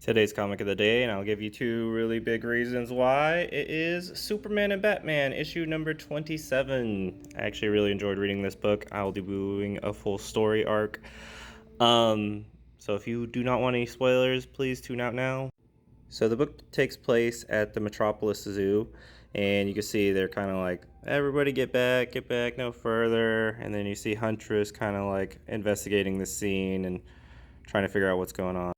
Today's comic of the day, and I'll give you two really big reasons why. It is Superman and Batman, issue number 27. I actually really enjoyed reading this book. I'll be doing a full story arc. So if you do not want any spoilers, please tune out now. So the book takes place at the Metropolis Zoo, and you can see they're kind of like, everybody get back, no further. And then you see Huntress kind of like investigating the scene and trying to figure out what's going on.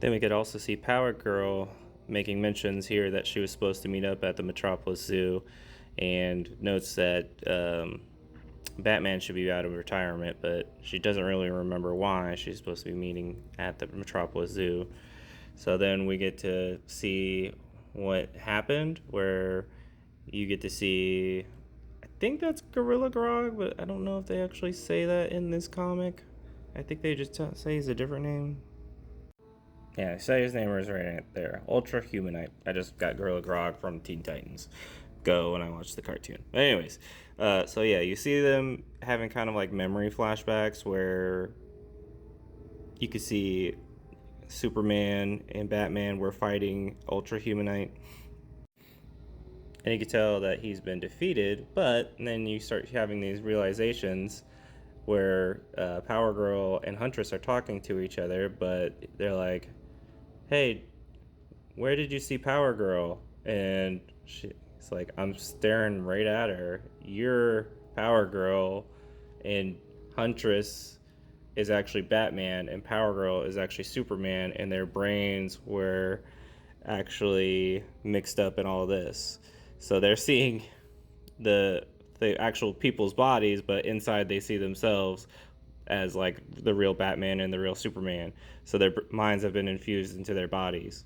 Then we could also see Power Girl making mentions here that she was supposed to meet up at the Metropolis Zoo, and notes that Batman should be out of retirement, but she doesn't really remember why she's supposed to be meeting at the Metropolis Zoo. So then we get to see what happened, where you get to see, I think that's Gorilla Grodd, but I don't know if they actually say that in this comic. I think they just say he's a different name. Yeah, say his name is right there. Ultra Humanite. I just got Gorilla Grodd from Teen Titans Go when I watched the cartoon. But anyways, so yeah, you see them having kind of like memory flashbacks where you could see Superman and Batman were fighting Ultra Humanite. And you can tell that he's been defeated, but then you start having these realizations where Power Girl and Huntress are talking to each other, but they're like, hey, where did you see Power Girl? And she's like, I'm staring right at her. You're Power Girl, and Huntress is actually Batman, and Power Girl is actually Superman, and their brains were actually mixed up in all this. So they're seeing the actual people's bodies, but inside they see themselves as like the real Batman and the real Superman. So their minds have been infused into their bodies.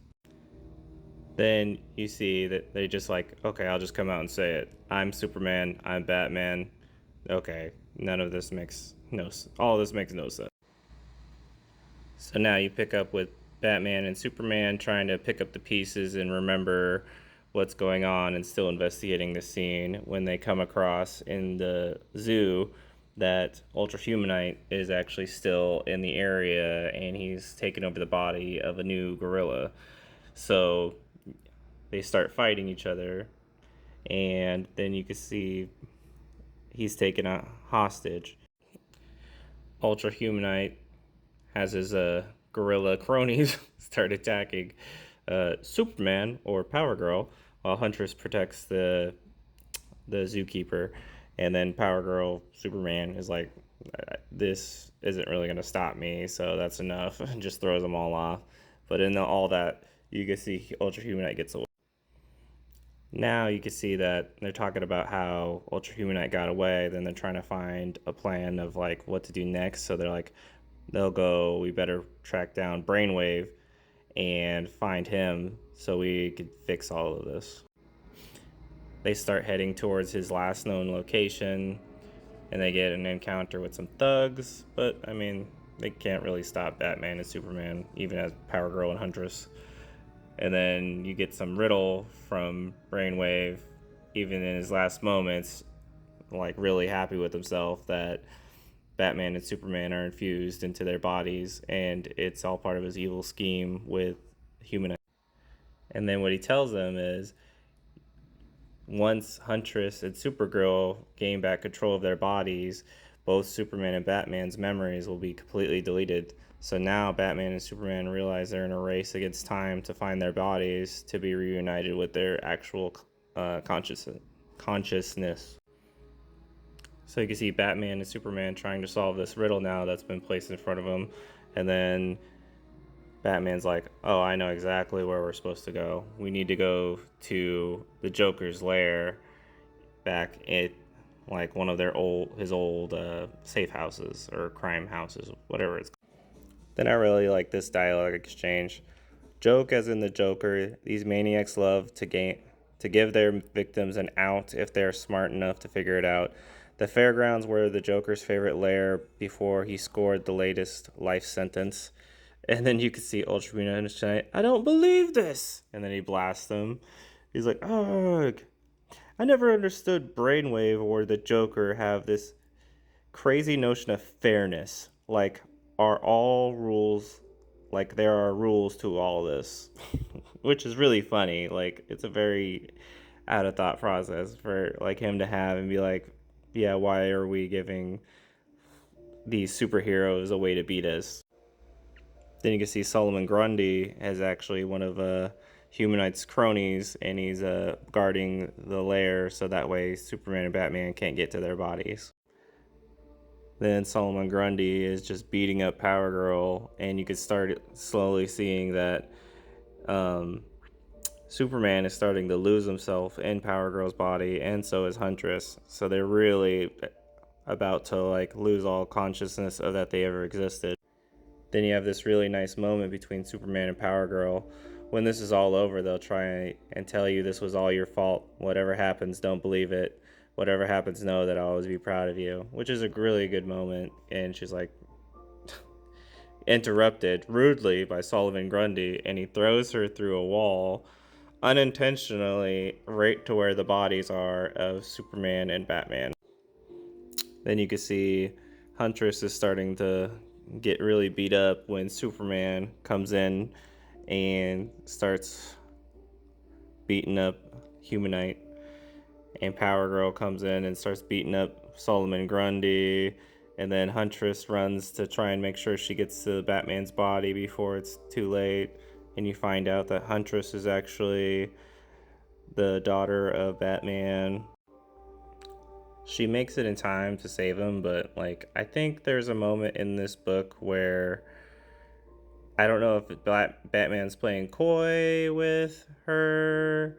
Then you see that they just like, okay, I'll just come out and say it. I'm Superman. I'm Batman. Okay, none of this makes no. All this makes no sense. So now you pick up with Batman and Superman trying to pick up the pieces and remember what's going on and still investigating the scene when they come across in the zoo that Ultra Humanite is actually still in the area and he's taken over the body of a new gorilla. So they start fighting each other, and then you can see he's taken a hostage. Ultra Humanite has his gorilla cronies start attacking Superman or Power Girl, while Huntress protects the zookeeper, and then Power Girl Superman is like, this isn't really gonna stop me, so that's enough, and just throws them all off. But in all that, you can see Ultra Humanite gets away. Now you can see that they're talking about how Ultra Humanite got away. Then they're trying to find a plan of like what to do next. So they're like, they'll go, we better track down Brainwave and find him so we could fix all of this. They start heading towards his last known location, and they get an encounter with some thugs. But I mean, they can't really stop Batman and Superman, even as Power Girl and Huntress. And then you get some riddle from Brainwave, even in his last moments, like really happy with himself that Batman and Superman are infused into their bodies, and it's all part of his evil scheme with human. And then what he tells them is, once Huntress and Supergirl gain back control of their bodies, both Superman and Batman's memories will be completely deleted. So now Batman and Superman realize they're in a race against time to find their bodies to be reunited with their actual consciousness. So you can see Batman and Superman trying to solve this riddle now that's been placed in front of them. And then Batman's like, oh, I know exactly where we're supposed to go. We need to go to the Joker's lair back at like one of his old safe houses or crime houses, whatever it's called. Then I really like this dialogue exchange. Joke as in the Joker, these maniacs love to give their victims an out if they're smart enough to figure it out. The fairgrounds were the Joker's favorite lair before he scored the latest life sentence. And then you can see Ultraman say, I don't believe this. And then he blasts them. He's like, ugh. I never understood Brainwave or the Joker have this crazy notion of fairness. Like, are all rules like there are rules to all this, which is really funny. Like it's a very out of thought process for like him to have and be like, yeah, why are we giving these superheroes a way to beat us? Then you can see Solomon Grundy as actually one of Human Knight's cronies, and he's guarding the lair so that way Superman and Batman can't get to their bodies. Then Solomon Grundy is just beating up Power Girl, and you could start slowly seeing that um, Superman is starting to lose himself in Power Girl's body, and so is Huntress. So they're really about to like lose all consciousness of that they ever existed. Then you have this really nice moment between Superman and Power Girl. When this is all over, they'll try and tell you this was all your fault. Whatever happens, don't believe it. Whatever happens, know that I'll always be proud of you, which is a really good moment. And she's like, interrupted rudely by Solomon Grundy, and he throws her through a wall unintentionally right to where the bodies are of Superman and Batman. Then you can see Huntress is starting to get really beat up when Superman comes in and starts beating up Human Knight, and Power Girl comes in and starts beating up Solomon Grundy, and then Huntress runs to try and make sure she gets to Batman's body before it's too late, and you find out that Huntress is actually the daughter of Batman. She makes it in time to save him, but like I think there's a moment in this book where I don't know if Batman's playing coy with her,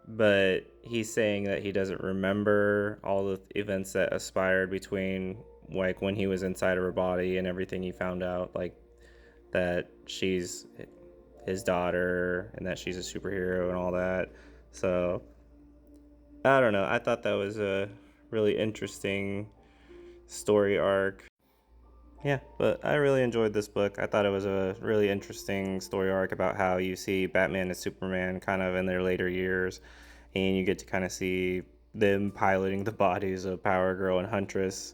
but he's saying that he doesn't remember all the events that aspired between like when he was inside of her body and everything he found out, like that she's his daughter and that she's a superhero and all that. So I don't know. I thought that was a really interesting story arc. Yeah, but I really enjoyed this book. I thought it was a really interesting story arc about how you see Batman and Superman kind of in their later years, and you get to kind of see them piloting the bodies of Power Girl and Huntress,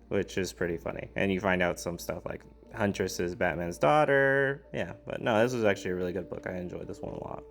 which is pretty funny. And you find out some stuff like Huntress is Batman's daughter. Yeah, but no, this was actually a really good book. I enjoyed this one a lot.